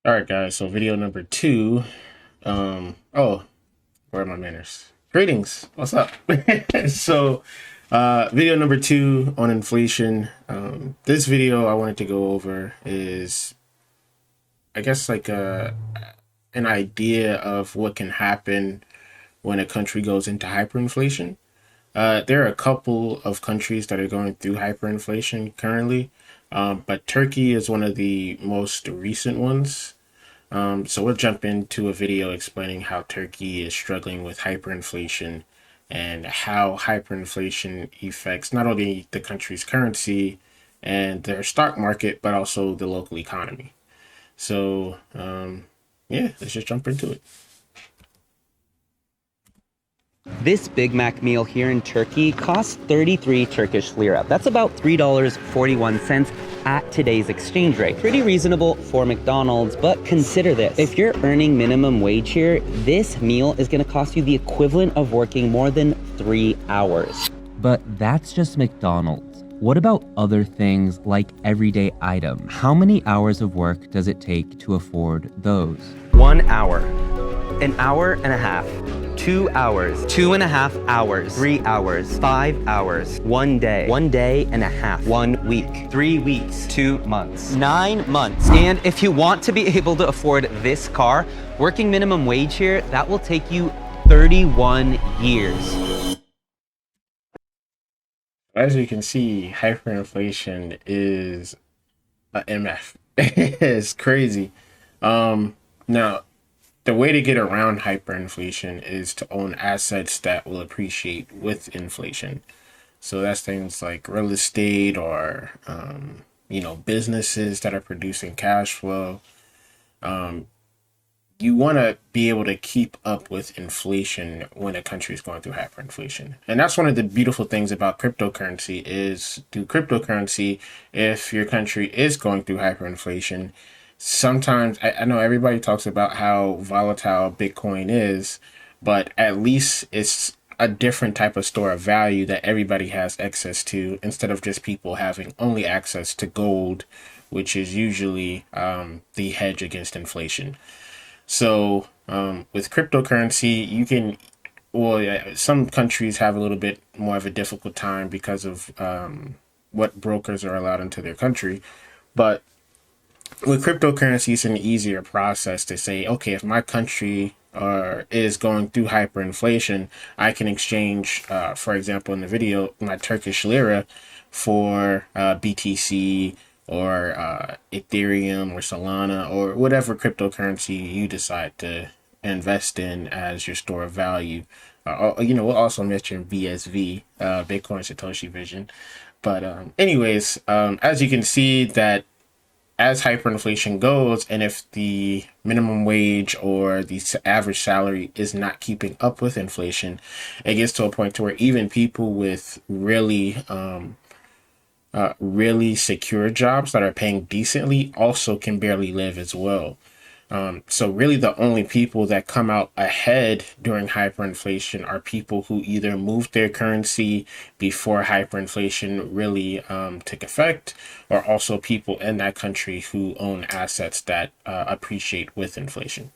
All right, guys. So video number two. Oh, where are my manners? Greetings. What's up? So, video number two on inflation. This video I wanted to go over is, I guess, like an idea of what can happen when a country goes into hyperinflation. There are a couple of countries that are going through hyperinflation currently, but Turkey is one of the most recent ones. So we'll jump into a video explaining how Turkey is struggling with hyperinflation and how hyperinflation affects not only the country's currency and their stock market, but also the local economy. So, yeah, let's just jump into it. This Big Mac meal here in Turkey costs 33 Turkish lira. That's about $3.41 at today's exchange rate. Pretty reasonable for McDonald's, but consider this. If you're earning minimum wage here, this meal is gonna cost you the equivalent of working more than 3 hours. But that's just McDonald's. What about other things like everyday items? How many hours of work does it take to afford those? 1 hour, an hour and a half, 2 hours, 2.5 hours, 3 hours, 5 hours, 1 day, 1 day and a half, 1 week, 3 weeks, 2 months, 9 months. And if you want to be able to afford this car, working minimum wage here, that will take you 31 years. As you can see, hyperinflation is a MF. It's crazy. Now, the way to get around hyperinflation is to own assets that will appreciate with inflation. So that's things like real estate or, businesses that are producing cash flow. You want to be able to keep up with inflation when a country is going through hyperinflation. And that's one of the beautiful things about cryptocurrency is through cryptocurrency, if your country is going through hyperinflation, sometimes I know everybody talks about how volatile Bitcoin is, but at least it's a different type of store of value that everybody has access to instead of just people having only access to gold, which is usually the hedge against inflation. So with cryptocurrency, you can, some countries have a little bit more of a difficult time because of what brokers are allowed into their country. But with cryptocurrency, it's an easier process to say, okay, if my country is going through hyperinflation, I can exchange, for example, in the video, my Turkish lira for BTC or Ethereum or Solana or whatever cryptocurrency you decide to invest in as your store of value. We'll also mention BSV, Bitcoin Satoshi Vision. But anyways, as you can see that as hyperinflation goes, and if the minimum wage or the average salary is not keeping up with inflation, it gets to a point to where even people with really secure jobs that are paying decently also can barely live as well. So really the only people that come out ahead during hyperinflation are people who either moved their currency before hyperinflation really took effect, or also people in that country who own assets that appreciate with inflation.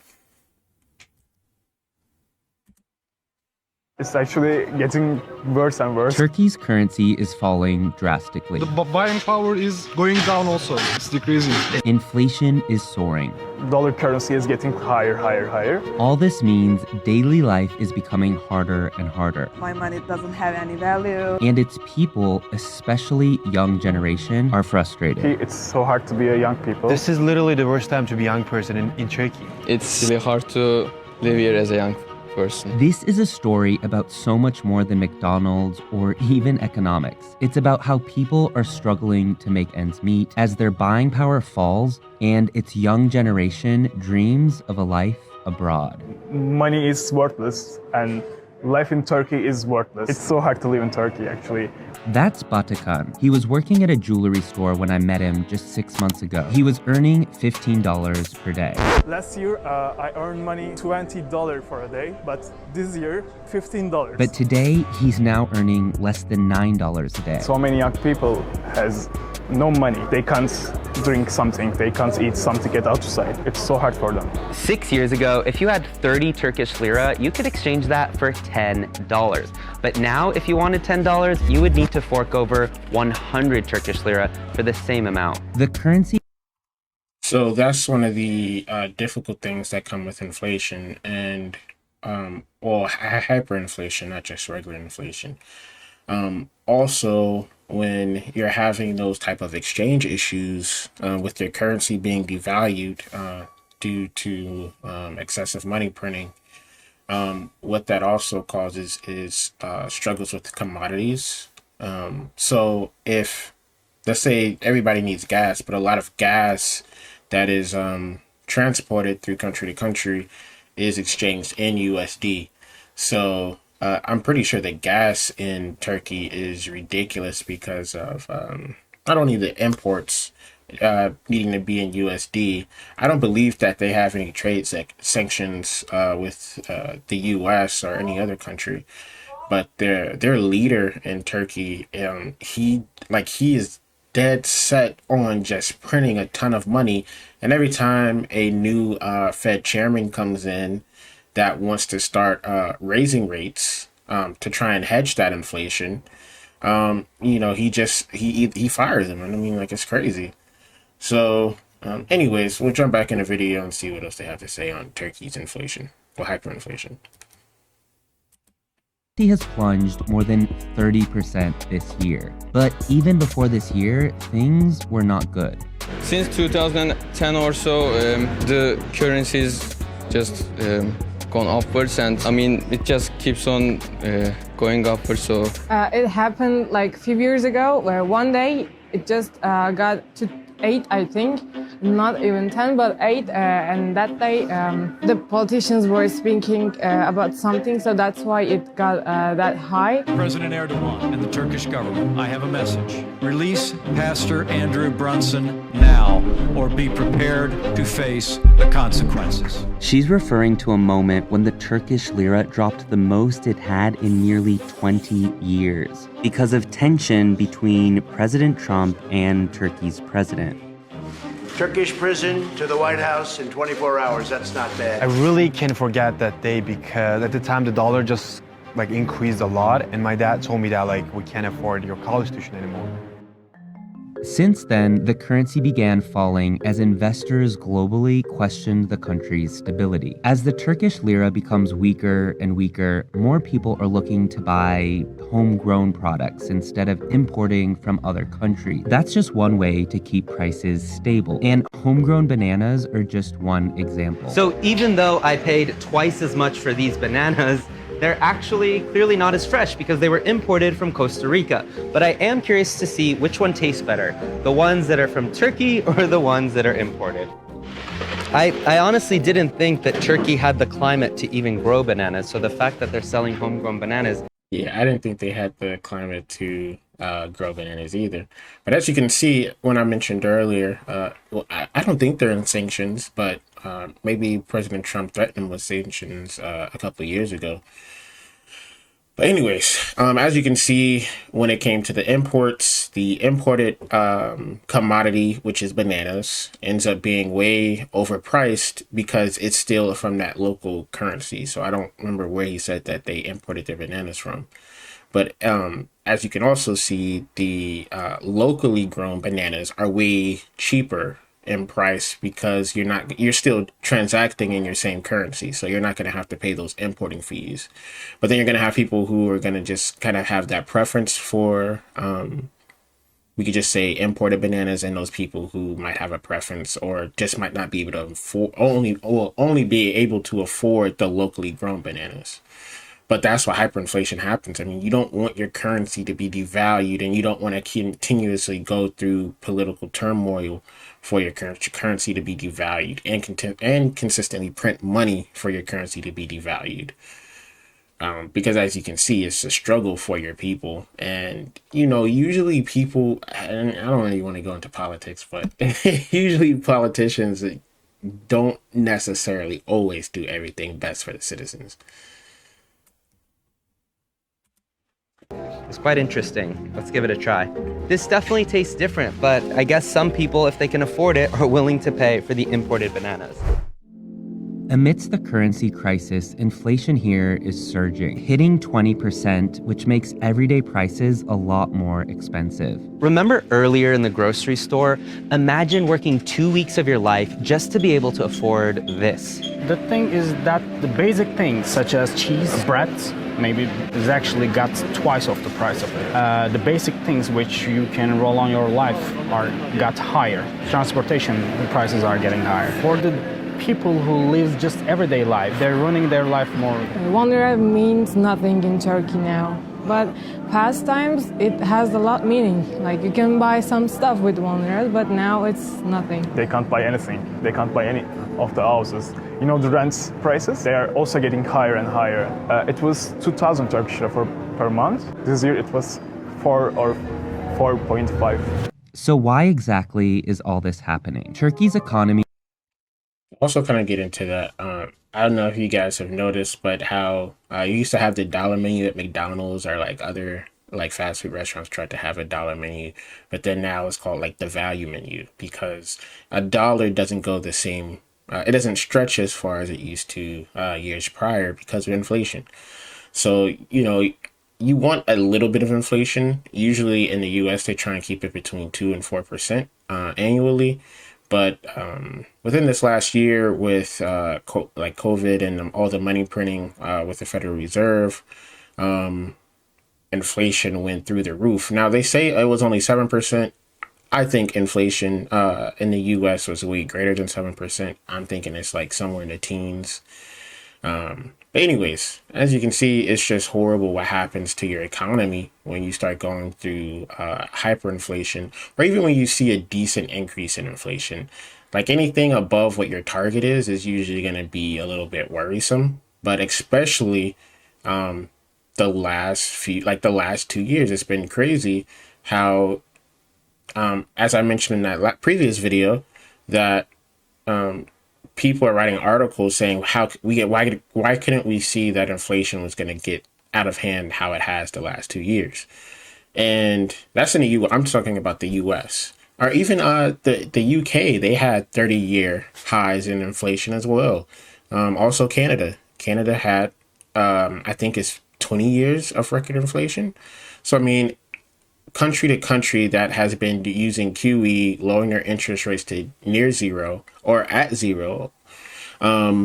It's actually getting worse and worse. Turkey's currency is falling drastically. The buying power is going down also. It's decreasing. Inflation is soaring. Dollar currency is getting higher. All this means daily life is becoming harder and harder. My money doesn't have any value. And its people, especially young generation, are frustrated. It's so hard to be a young people. This is literally the worst time to be a young person in Turkey. It's really hard to live here as a young person. This is a story about so much more than McDonald's or even economics. It's about how people are struggling to make ends meet as their buying power falls and its young generation dreams of a life abroad. Money is worthless and life in Turkey is worthless. It's so hard to live in Turkey, actually. That's Batakan. He was working at a jewelry store when I met him just 6 months ago. He was earning $15 per day. Last year, I earned money $20 for a day, but this year, $15. But today, he's now earning less than $9 a day. So many young people has no money. They can't drink something, they can't eat something, get outside. It's so hard for them. 6 years ago, if you had 30 Turkish lira, you could exchange that for $10. But now, if you wanted $10, you would need to fork over 100 Turkish lira for the same amount. The currency So that's one of the difficult things that come with inflation and hyperinflation, not just regular inflation. Also, when you're having those type of exchange issues with your currency being devalued due to excessive money printing, what that also causes is struggles with commodities. So if, let's say everybody needs gas, but a lot of gas that is transported through country to country is exchanged in USD. So I'm pretty sure the gas in Turkey is ridiculous because of not only the imports needing to be in USD. I don't believe that they have any trade sanctions with the US or any other country, but their leader in Turkey, he is dead set on just printing a ton of money. And every time a new Fed chairman comes in that wants to start raising rates to try and hedge that inflation, he fires them. And I mean, like, it's crazy. So anyways, we'll jump back in the video and see what else they have to say on Turkey's inflation or hyperinflation. has plunged more than 30% this year. But even before this year, things were not good. Since 2010 or so, the currency's just gone upwards, and I mean, it just keeps on going upwards. So It happened like a few years ago, where one day it just got to 8, I think, not even 10, but 8. And that day, the politicians were speaking about something, so that's why it got that high. President Erdogan and the Turkish government, I have a message. Release Pastor Andrew Brunson now, or be prepared to face the consequences. She's referring to a moment when the Turkish lira dropped the most it had in nearly 20 years because of tension between President Trump and Turkey's president. Turkish prison to the White House in 24 hours. That's not bad. I really can't forget that day because at the time the dollar just increased a lot, and my dad told me that we can't afford your college tuition anymore. Since then, the currency began falling as investors globally questioned the country's stability. As the Turkish lira becomes weaker and weaker, more people are looking to buy homegrown products instead of importing from other countries. That's just one way to keep prices stable. And homegrown bananas are just one example. So even though I paid twice as much for these bananas, they're actually clearly not as fresh because they were imported from Costa Rica. But I am curious to see which one tastes better, the ones that are from Turkey or the ones that are imported. I honestly didn't think that Turkey had the climate to even grow bananas, so the fact that they're selling homegrown bananas. Yeah, I didn't think they had the climate to grow bananas either. But as you can see, when I mentioned earlier, I don't think they're in sanctions, but maybe President Trump threatened them with sanctions a couple of years ago. But anyways, as you can see, when it came to the imports, the imported commodity, which is bananas, ends up being way overpriced because it's still from that local currency. So I don't remember where he said that they imported their bananas from. But as you can also see, the locally grown bananas are way cheaper in price because you're still transacting in your same currency, so you're not going to have to pay those importing fees. But then you're going to have people who are going to just kind of have that preference for we could just say imported bananas, and those people who might have a preference or just might not be able to only be able to afford the locally grown bananas. But that's why hyperinflation happens. I mean, you don't want your currency to be devalued, and you don't want to continuously go through political turmoil for your currency to be devalued, and consistently print money for your currency to be devalued. Because as you can see, it's a struggle for your people. And, usually people, and I don't really want to go into politics, but usually politicians don't necessarily always do everything best for the citizens. It's quite interesting. Let's give it a try. This definitely tastes different, but I guess some people, if they can afford it, are willing to pay for the imported bananas. Amidst the currency crisis, inflation here is surging, hitting 20%, which makes everyday prices a lot more expensive. Remember earlier in the grocery store? Imagine working 2 weeks of your life just to be able to afford this. The thing is that the basic things such as cheese, bread, maybe is actually got twice of the price of it. The basic things which you can roll on your life are got higher. Transportation prices are getting higher. For the people who live just everyday life, they're running their life more. 1 lira means nothing in Turkey now. But past times, it has a lot meaning. Like you can buy some stuff with 1 lira, but now it's nothing. They can't buy anything. They can't buy any of the houses. You know, the rent prices, they are also getting higher and higher. It was 2,000 Turkish lira per month. This year it was 4 or 4.5. So why exactly is all this happening? Turkey's economy Also kind of get into that. I don't know if you guys have noticed, but how you used to have the dollar menu at McDonald's or like other like fast food restaurants tried to have a dollar menu, but then now it's called like the value menu because a dollar doesn't go the same. It doesn't stretch as far as it used to years prior because of inflation. So, you know, you want a little bit of inflation. Usually in the US, they try and keep it between 2 and 4% annually. But within this last year with like COVID and all the money printing with the Federal Reserve, inflation went through the roof. Now, they say it was only 7%. I think inflation in the US was way greater than 7%. I'm thinking it's like somewhere in the teens. But anyways, as you can see, it's just horrible what happens to your economy when you start going through hyperinflation, or even when you see a decent increase in inflation. Like anything above what your target is usually going to be a little bit worrisome. But especially the last 2 years, it's been crazy how, as I mentioned in that previous video, that people are writing articles saying why couldn't we see that inflation was going to get out of hand how it has the last 2 years. And that's in the U. I'm talking about the US, or even the UK. They had 30-year highs in inflation as well. Also Canada had I think it's 20 years of record inflation. So I mean, country to country that has been using QE, lowering their interest rates to near zero or at zero, are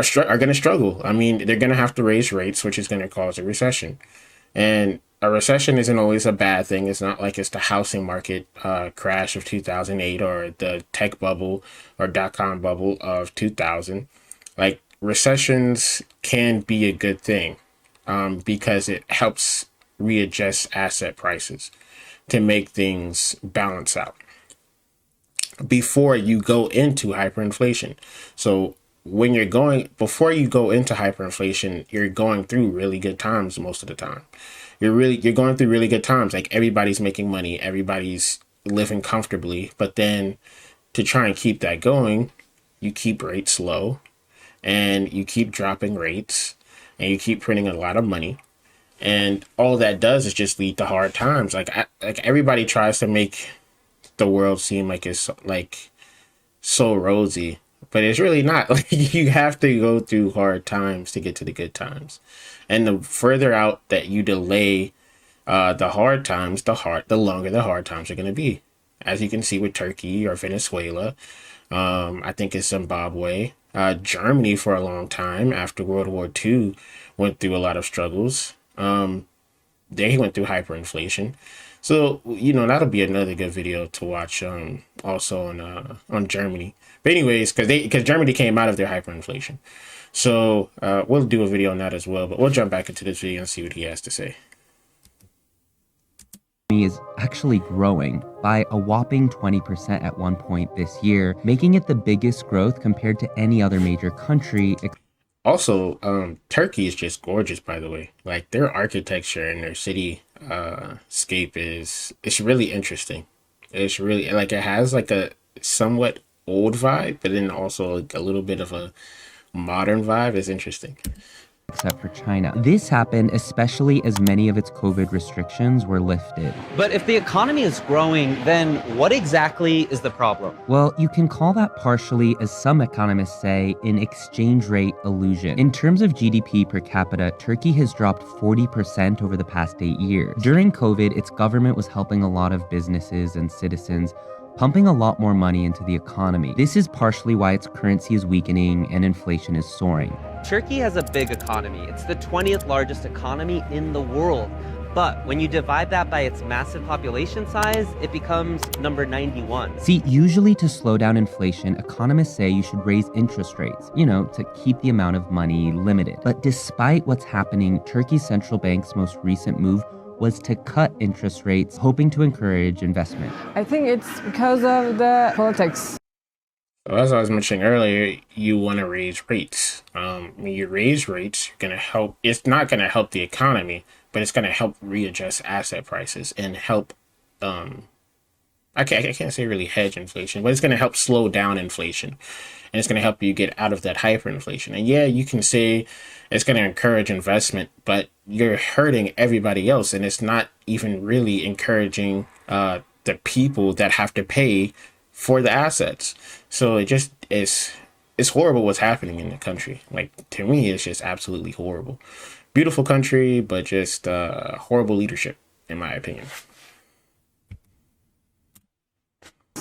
going to struggle. I mean, they're going to have to raise rates, which is going to cause a recession. And a recession isn't always a bad thing. It's not like it's the housing market crash of 2008 or the tech bubble or dot-com bubble of 2000. Like, recessions can be a good thing because it helps readjust asset prices to make things balance out before you go into hyperinflation. So before you go into hyperinflation, you're going through really good times most of the time. You're going through really good times. Like everybody's making money, everybody's living comfortably, but then to try and keep that going, you keep rates low and you keep dropping rates and you keep printing a lot of money. And all that does is just lead to hard times. Like everybody tries to make the world seem like it's like so rosy, but it's really not. Like you have to go through hard times to get to the good times. And the further out that you delay the hard times, the longer the hard times are going to be. As you can see with Turkey or Venezuela, I think it's Zimbabwe, Germany for a long time after World War II went through a lot of struggles. They went through hyperinflation. So, you know, that'll be another good video to watch also on Germany. But anyways, because Germany came out of their hyperinflation. So we'll do a video on that as well. But we'll jump back into this video and see what he has to say. Is actually growing by a whopping 20% at one point this year, making it the biggest growth compared to any other major country. Also, Turkey is just gorgeous, by the way. Like their architecture and their city scape it's really interesting. It's really like it has like a somewhat old vibe, but then also a little bit of a modern vibe. Is interesting. except for China. This happened especially as many of its COVID restrictions were lifted. But if the economy is growing, then what exactly is the problem? Well, you can call that partially, as some economists say, an exchange rate illusion. In terms of GDP per capita, Turkey has dropped 40% over the past 8 years. During COVID, its government was helping a lot of businesses and citizens, pumping a lot more money into the economy. This is partially why its currency is weakening and inflation is soaring. Turkey has a big economy. It's the 20th largest economy in the world. But when you divide that by its massive population size, it becomes number 91. See, usually to slow down inflation, economists say you should raise interest rates, to keep the amount of money limited. But despite what's happening, Turkey's central bank's most recent move was to cut interest rates, hoping to encourage investment. I think it's because of the politics. So as I was mentioning earlier, you want to raise rates. When you raise rates, you're going to help. It's not going to help the economy, but it's going to help readjust asset prices and help. I can't say really hedge inflation, but it's going to help slow down inflation, and it's going to help you get out of that hyperinflation. And yeah, you can say it's going to encourage investment, but you're hurting everybody else, and it's not even really encouraging the people that have to pay for the assets. So it just it's horrible what's happening in the country. Like, to me, it's just absolutely horrible. Beautiful country, but just horrible leadership, in my opinion.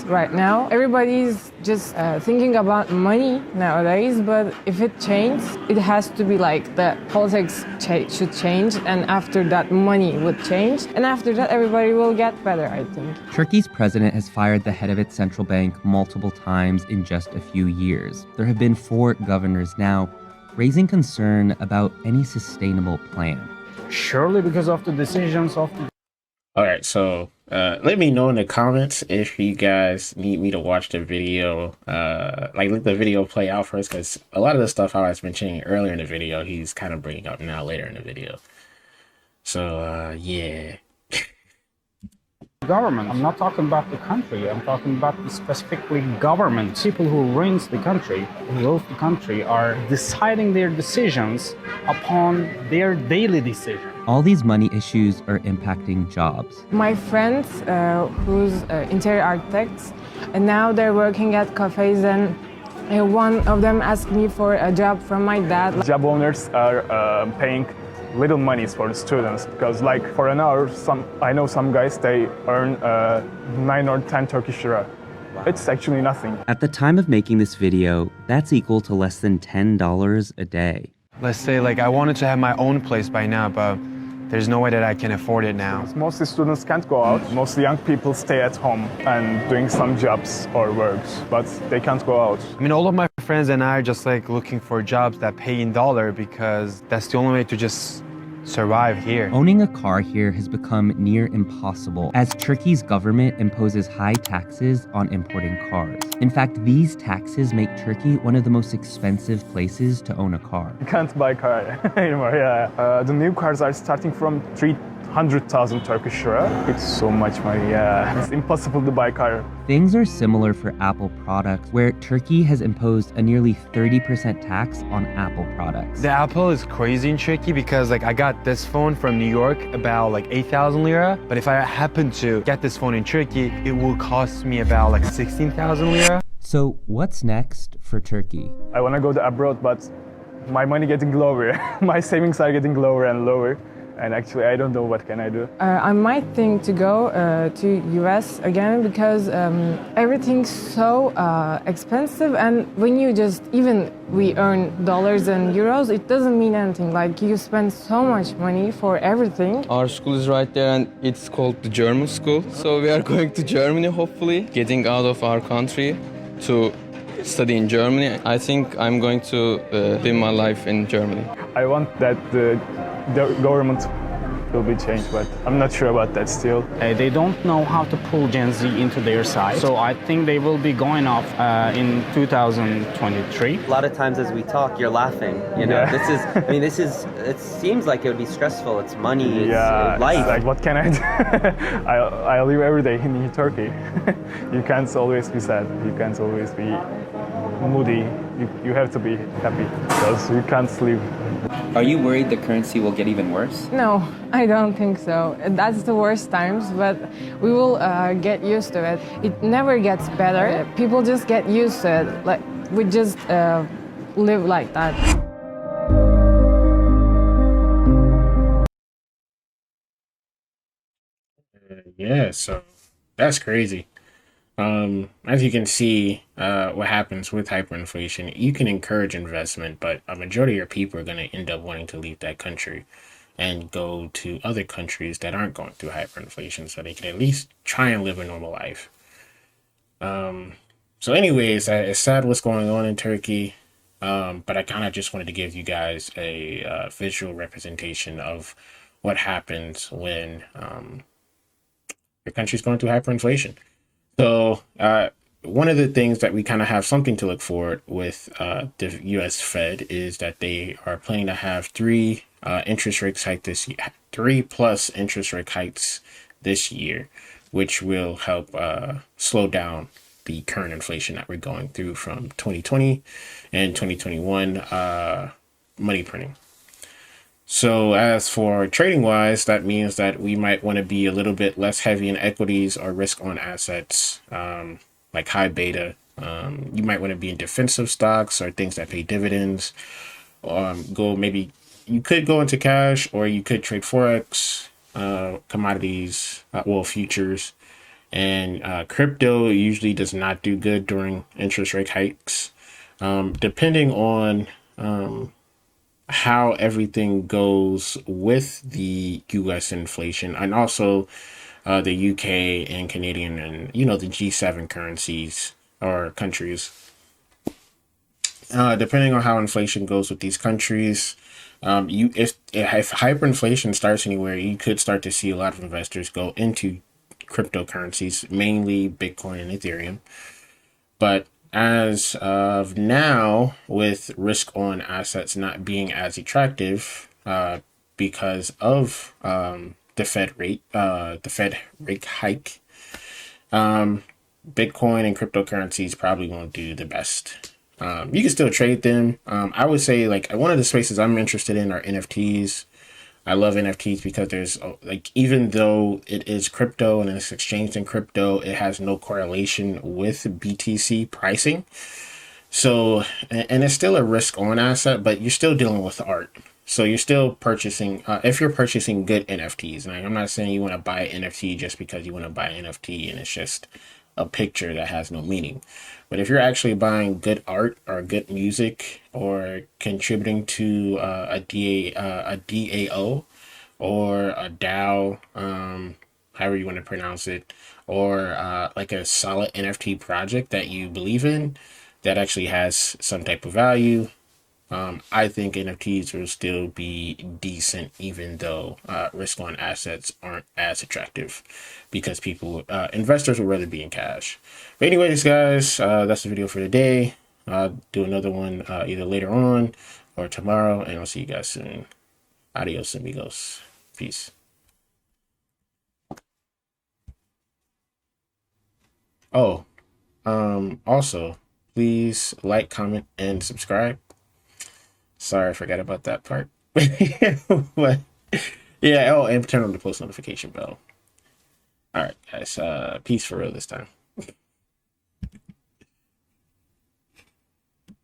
Right now, everybody's just thinking about money nowadays, but if it changes, it has to be like the politics should change, and after that, money would change, and after that, everybody will get better, I think. Turkey's president has fired the head of its central bank multiple times in just a few years. There have been 4 governors now, raising concern about any sustainable plan. Surely because of the decisions of the... All right, so let me know in the comments if you guys need me to watch the video, let the video play out first, because a lot of the stuff I was mentioning earlier in the video, he's kind of bringing up now later in the video. So, yeah. government. I'm not talking about the country. I'm talking about the specifically government. People who runs the country, who rule the country, are deciding their decisions upon their daily decision. All these money issues are impacting jobs. My friends, who's interior architects, and now they're working at cafes, and one of them asked me for a job from my dad. Job owners are paying little monies for the students, because like for an hour, I know some guys, they earn 9 or 10 Turkish lira. Wow. It's actually nothing. At the time of making this video, that's equal to less than $10 a day. Let's say I wanted to have my own place by now, but there's no way that I can afford it now. Mostly students can't go out. Mostly young people stay at home and doing some jobs or works, but they can't go out. I mean, all of my friends and I are just looking for jobs that pay in dollar, because that's the only way to just survive here. Owning a car here has become near impossible as Turkey's government imposes high taxes on importing cars. In fact, these taxes make Turkey one of the most expensive places to own a car. You can't buy a car anymore, yeah. The new cars are starting from 300,000 Turkish lira. It's so much money, yeah. It's impossible to buy a car. Things are similar for Apple products, where Turkey has imposed a nearly 30% tax on Apple products. The Apple is crazy in Turkey because I got this phone from New York about 8,000 lira, but if I happen to get this phone in Turkey, it will cost me about 16,000 lira. So what's next for Turkey? I want to go abroad, but my money getting lower. My savings are getting lower and lower. And actually, I don't know what can I do. I might think to go to US again, because everything's so expensive, and when you we earn dollars and euros, it doesn't mean anything. You spend so much money for everything. Our school is right there, and it's called the German school. So we are going to Germany, hopefully, getting out of our country to study in Germany. I think I'm going to live my life in Germany. I want that the government will be changed, but I'm not sure about that still. They don't know how to pull Gen Z into their side, so I think they will be going off in 2023. A lot of times as we talk, you're laughing. Yeah. It seems like it would be stressful. It's money, it's life. It's what can I do? I live every day in Turkey. You can't always be sad. You can't always be moody. you have to be happy because you can't sleep. Are you worried the currency will get even worse? No, I don't think so. That's the worst times, but we will get used to it. It never gets better. People just get used to it. Like we just live like that. Yeah, so that's crazy. As you can see, what happens with hyperinflation, you can encourage investment, but a majority of your people are going to end up wanting to leave that country and go to other countries that aren't going through hyperinflation so they can at least try and live a normal life. So anyways, it's sad what's going on in Turkey, but I kind of just wanted to give you guys a visual representation of what happens when your country's going through hyperinflation. So one of the things that we kind of have something to look forward with the U.S. Fed is that they are planning to have three interest rate hikes this year, 3+ interest rate hikes this year, which will help slow down the current inflation that we're going through from 2020 and 2021 money printing. So as for trading wise, that means that we might want to be a little bit less heavy in equities or risk on assets, like high beta. You might want to be in defensive stocks or things that pay dividends. You could go into cash, or you could trade Forex, commodities, futures. And crypto usually does not do good during interest rate hikes. Depending on how everything goes with the US inflation, and also the UK and Canadian and the G7 currencies or countries, depending on how inflation goes with these countries, if hyperinflation starts anywhere, you could start to see a lot of investors go into cryptocurrencies, mainly Bitcoin and Ethereum. But as of now, with risk on assets not being as attractive because of the Fed rate hike, Bitcoin and cryptocurrencies probably won't do the best. You can still trade them. I would say like one of the spaces I'm interested in are NFTs. I love NFTs because there's even though it is crypto and it's exchanged in crypto, it has no correlation with BTC pricing. So, and it's still a risk on asset, but you're still dealing with art. So you're still purchasing, if you're purchasing good NFTs, and I'm not saying you want to buy an NFT just because you want to buy an NFT and it's just a picture that has no meaning. But if you're actually buying good art or good music or contributing to a DAO or a DAO, however you want to pronounce it, or like a solid NFT project that you believe in that actually has some type of value, I think NFTs will still be decent, even though risk on assets aren't as attractive because investors would rather be in cash. But anyways, guys, that's the video for today. I'll do another one either later on or tomorrow, and I'll see you guys soon. Adios, amigos. Peace. Oh, also, please like, comment, and subscribe. Sorry, I forgot about that part. But yeah, and turn on the post notification bell. All right, guys. Peace for real this time.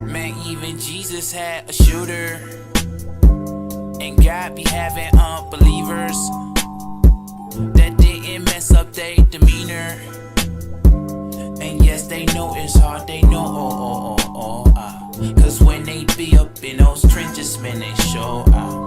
Man, even Jesus had a shooter, and God be having unbelievers that didn't mess up their demeanor. And yes, they know it's hard. They know, cause when they be up in those trenches, man, they show out.